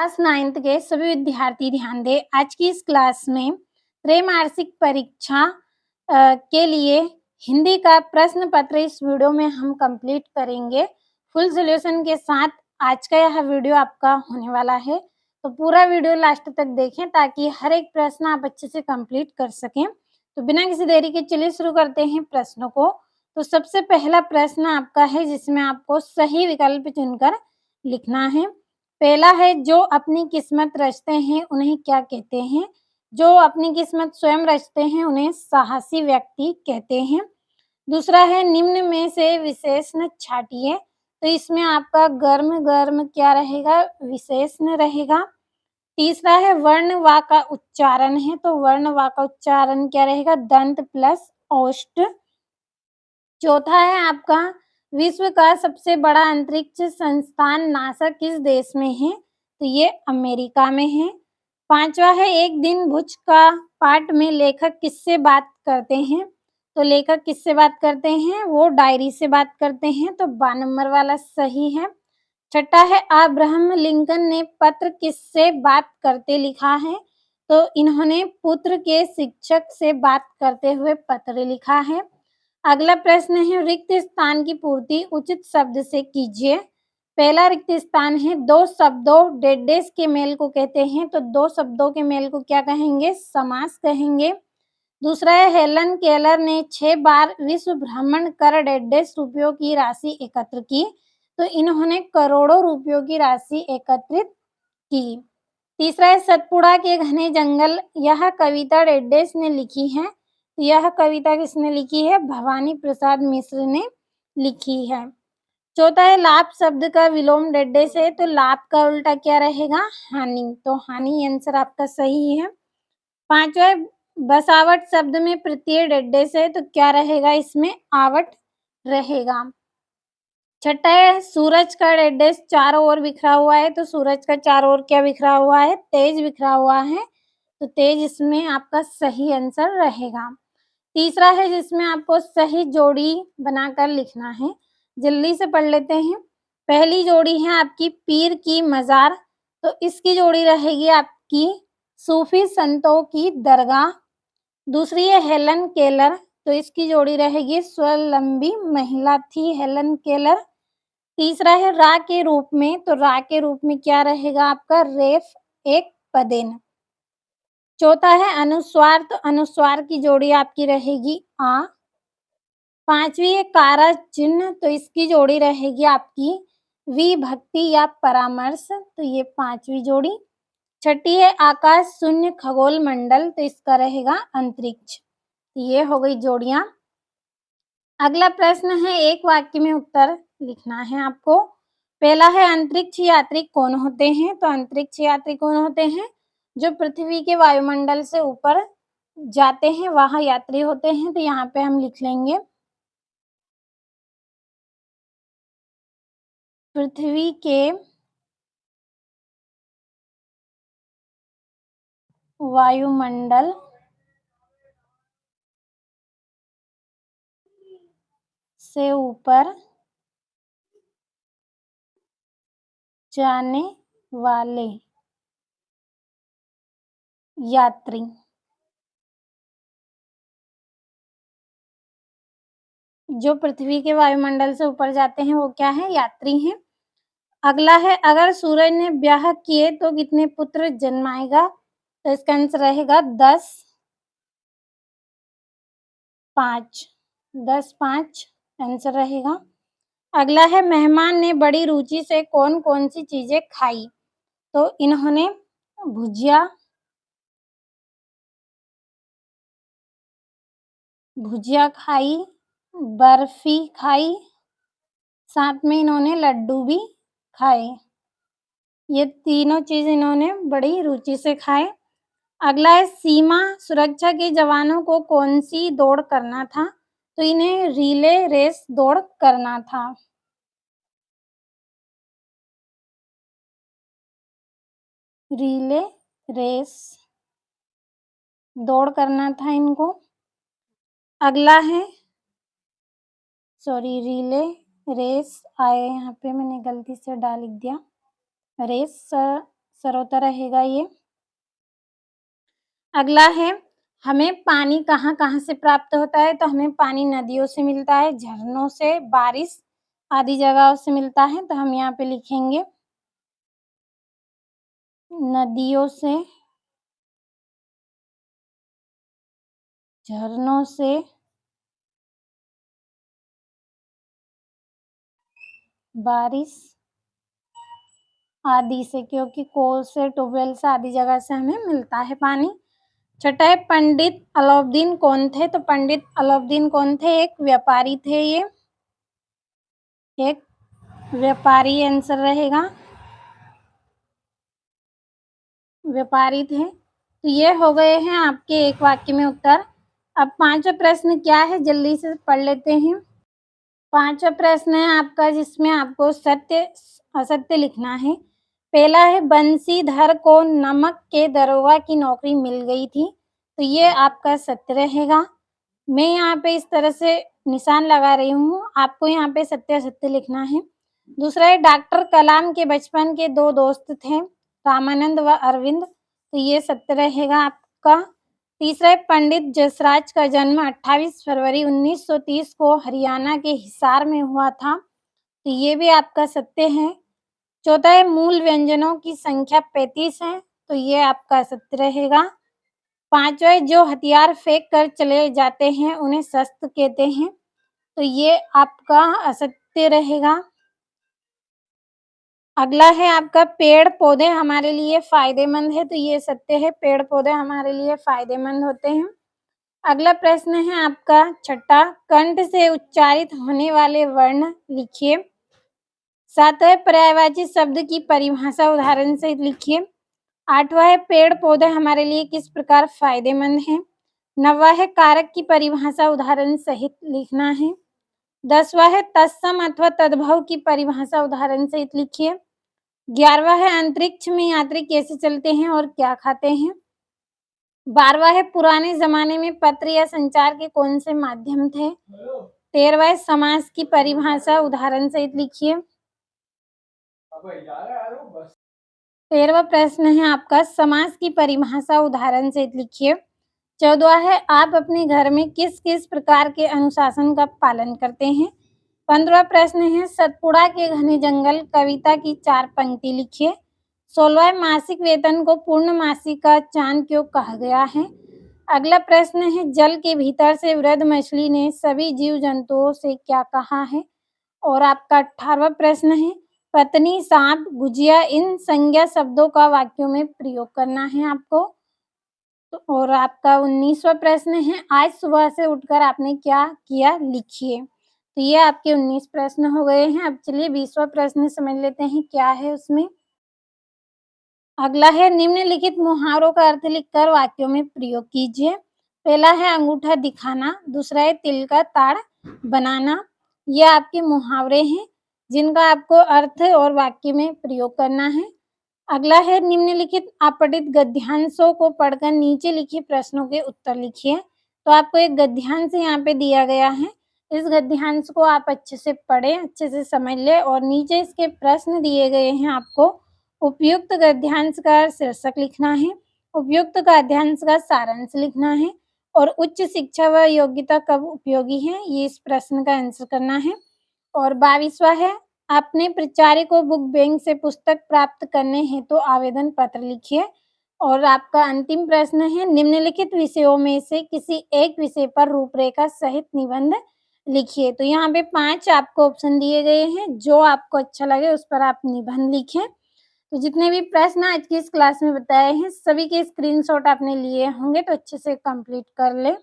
Class 9th के सभी विद्यार्थी ध्यान दें। आज की इस क्लास में त्रैमासिक परीक्षा के लिए हिंदी का प्रश्न पत्र इस वीडियो में हम कंप्लीट करेंगे। फुल सॉल्यूशन के साथ आज का यह वीडियो आपका होने वाला है, तो पूरा वीडियो लास्ट तक देखें ताकि हर एक प्रश्न आप अच्छे से कंप्लीट कर सकें। तो बिना किसी देरी के चलिए शुरू करते हैं प्रश्नों को। तो सबसे पहला प्रश्न आपका है जिसमें आपको सही विकल्प चुनकर लिखना है। पहला है, जो अपनी किस्मत रचते हैं उन्हें क्या कहते हैं? जो अपनी किस्मत स्वयं रचते हैं उन्हें साहसी व्यक्ति कहते हैं। दूसरा है, निम्न में से विशेषण छांटिए। तो इसमें आपका गर्म गर्म क्या रहेगा? विशेषण रहेगा। तीसरा है, वर्ण वा का उच्चारण है, तो वर्ण वा का उच्चारण क्या रहेगा? दंत प्लस औष्ठ। चौथा है आपका, विश्व का सबसे बड़ा अंतरिक्ष संस्थान नासा किस देश में है? तो ये अमेरिका में है। पांचवा है, एक दिन भुज का पाठ में लेखक किससे बात करते हैं? तो लेखक किससे बात करते हैं? वो डायरी से बात करते हैं, तो 12 नंबर वाला सही है। छठा है, अब्राहम लिंकन ने पत्र किससे बात करते लिखा है? तो इन्होंने पुत्र के शिक्षक से बात करते हुए पत्र लिखा है। अगला प्रश्न है, रिक्त स्थान की पूर्ति उचित शब्द से कीजिए। पहला रिक्त स्थान है, दो शब्दों डेडेस के मेल को कहते हैं, तो दो शब्दों के मेल को क्या कहेंगे? समास कहेंगे। दूसरा है, हेलन केलर ने 6 बार विश्व भ्रमण कर डेडेस रुपयों की राशि एकत्र की, तो इन्होंने करोड़ों रुपयों की राशि एकत्रित की। तीसरा है, सतपुड़ा के घने जंगल, यह कविता डेडेस ने लिखी है, तो यह कविता किसने लिखी है? भवानी प्रसाद मिश्र ने लिखी है। चौथा है, लाभ शब्द का विलोम डेडेस है, तो लाभ का उल्टा क्या रहेगा? हानि, तो हानि आंसर आपका सही है। पांचवा है, बसावट शब्द में प्रत्यय डेडेस है, तो क्या रहेगा? इसमें आवट रहेगा। छठा है, सूरज का डेडेस चारों ओर बिखरा हुआ है, तो सूरज का चारों ओर क्या बिखरा हुआ है? तेज बिखरा हुआ है, तो तेज इसमें आपका सही आंसर रहेगा। तीसरा है, जिसमें आपको सही जोड़ी बनाकर लिखना है। जल्दी से पढ़ लेते हैं। पहली जोड़ी है आपकी पीर की मजार, तो इसकी जोड़ी रहेगी आपकी सूफी संतों की दरगाह। दूसरी है हेलन केलर, तो इसकी जोड़ी रहेगी स्वावलंबी महिला थी हेलन केलर। तीसरा है रा के रूप में, तो रा के रूप में क्या रहेगा आपका? रेफ एक पदेन। चौथा है अनुस्वार, तो अनुस्वार की जोड़ी आपकी रहेगी आ। पांचवी है कारा चिन्ह, तो इसकी जोड़ी रहेगी आपकी विभक्ति या परामर्श, तो ये पांचवी जोड़ी। छठी है आकाश शून्य खगोल मंडल, तो इसका रहेगा अंतरिक्ष। ये हो गई जोड़ियां। अगला प्रश्न है, एक वाक्य में उत्तर लिखना है आपको। पहला है, अंतरिक्ष यात्री कौन होते हैं? तो अंतरिक्ष यात्री कौन होते हैं? जो पृथ्वी के वायुमंडल से ऊपर जाते हैं वहां यात्री होते हैं, तो यहाँ पे हम लिख लेंगे पृथ्वी के वायुमंडल से ऊपर जाने वाले यात्री। जो पृथ्वी के वायुमंडल से ऊपर जाते हैं वो क्या है? यात्री हैं। अगला है, अगर सूरज ने ब्याह किए तो कितने पुत्र जन्माएगा? तो इसका आंसर रहेगा 10 5। 10 5 आंसर रहेगा। अगला है, मेहमान ने बड़ी रुचि से कौन कौन सी चीजें खाई? तो इन्होंने भुजिया खाई, बर्फी खाई, साथ में इन्होंने लड्डू भी खाए। ये तीनों चीज इन्होंने बड़ी रुचि से खाए। अगला है, सीमा सुरक्षा के जवानों को कौन सी दौड़ करना था? तो इन्हें रिले रेस दौड़ करना था। रिले रेस दौड़ करना था इनको। अगला है, सॉरी रिले रेस आए यहाँ पे, मैंने गलती से डाल दिया रेस, स्रोत रहेगा ये। अगला है, हमें पानी कहाँ-कहाँ से प्राप्त होता है? तो हमें पानी नदियों से मिलता है, झरनों से, बारिश आदि जगहों से मिलता है। तो हम यहाँ पे लिखेंगे नदियों से, झरनों से, बारिश आदि से, क्योंकि कुओं से, ट्यूबवेल से आदि जगह से हमें मिलता है पानी। छठा है, पंडित अलाउद्दीन कौन थे? तो पंडित अलाउद्दीन कौन थे? एक व्यापारी थे ये, एक व्यापारी आंसर रहेगा, व्यापारी थे। तो ये हो गए हैं आपके एक वाक्य में उत्तर। अब पांचवा प्रश्न क्या है, जल्दी से पढ़ लेते हैं। पांचवा प्रश्न है आपका, जिसमें आपको सत्य असत्य लिखना है। पहला है, बंशीधर को नमक के दरोगा की नौकरी मिल गई थी। तो ये आपका सत्य रहेगा। मैं यहाँ पे इस तरह से निशान लगा रही हूँ, आपको यहाँ पे सत्य असत्य लिखना है। दूसरा है, डॉक्टर कलाम के बचपन के दो दोस्त थे, रामानंद व अरविंद। तो ये सत्य रहेगा आपका। तीसरा है, पंडित जसराज का जन्म 28 फरवरी 1930 को हरियाणा के हिसार में हुआ था। तो ये भी आपका सत्य है। चौथा है, मूल व्यंजनों की संख्या 35 है। तो ये आपका सत्य रहेगा। पांचवा है, जो हथियार फेंक कर चले जाते हैं उन्हें शस्त्र कहते हैं। तो ये आपका असत्य रहेगा। अगला है आपका, पेड़ पौधे हमारे लिए फायदेमंद है। तो ये सत्य है, पेड़ पौधे हमारे लिए फायदेमंद होते हैं। अगला प्रश्न है आपका छठा, कंठ से उच्चारित होने वाले वर्ण लिखिए। सातवां है, पर्यायवाची शब्द की परिभाषा उदाहरण से लिखिए। आठवां है, पेड़ पौधे हमारे लिए किस प्रकार फायदेमंद हैं। नौवां है, कारक की परिभाषा उदाहरण सहित लिखना है। 10वां है, तत्सम अथवा तद्भव की परिभाषा उदाहरण सहित लिखिए। 11वां है, अंतरिक्ष में यात्री कैसे चलते हैं और क्या खाते हैं। 12वां है, पुराने जमाने में पत्र या संचार के कौन से माध्यम थे। 13वां है, समास की परिभाषा उदाहरण सहित लिखिए। 13वां प्रश्न है आपका, समास की परिभाषा उदाहरण सहित लिखिए। 14वां है, आप अपने घर में किस किस प्रकार के अनुशासन का पालन करते हैं। 15वां प्रश्न है, सतपुड़ा के घने जंगल कविता की 4 पंक्ति लिखिए। 16वां है, मासिक वेतन को पूर्णमासी का चांद क्यों कहा गया है। अगला प्रश्न है, जल के भीतर से वृद्ध मछली ने सभी जीव जंतुओं से क्या कहा है। और आपका 18वां प्रश्न है, पत्नी, सांप, गुजिया इन संज्ञा शब्दों का वाक्यों में प्रयोग करना है आपको। और आपका 19वां प्रश्न है, आज सुबह से उठकर आपने क्या किया, लिखिए। तो ये आपके 19 प्रश्न हो गए हैं। अब चलिए 20वां प्रश्न समझ लेते हैं क्या है उसमें। अगला है, निम्नलिखित मुहावरों का अर्थ लिखकर वाक्यों में प्रयोग कीजिए। पहला है अंगूठा दिखाना, दूसरा है तिल का ताड़ बनाना। ये आपके मुहावरे हैं जिनका आपको अर्थ और वाक्य में प्रयोग करना है। अगला है, निम्नलिखित अपठित गद्यांशों को पढ़कर नीचे लिखे प्रश्नों के उत्तर लिखिए। तो आपको एक गद्यांश यहाँ पे दिया गया है, इस गद्यांश को आप अच्छे से पढ़ें, अच्छे से समझ लें और नीचे इसके प्रश्न दिए गए हैं आपको। उपयुक्त गद्यांश का शीर्षक लिखना है, उपयुक्त गद्यांश का सारांश लिखना है और उच्च शिक्षा व योग्यता कब उपयोगी है, ये इस प्रश्न का आंसर करना है। और 22वां है, अपने प्राचार्य को बुक बैंक से पुस्तक प्राप्त करने हेतु आवेदन पत्र लिखिए। और आपका अंतिम प्रश्न है, निम्नलिखित विषयों में से किसी एक विषय पर रूपरेखा सहित निबंध लिखिए। तो यहाँ पे 5 आपको ऑप्शन दिए गए हैं, जो आपको अच्छा लगे उस पर आप निबंध लिखें। तो जितने भी प्रश्न आज की इस क्लास में बताए हैं, सभी के स्क्रीनशॉट आपने लिए होंगे, तो अच्छे से कंप्लीट कर लें।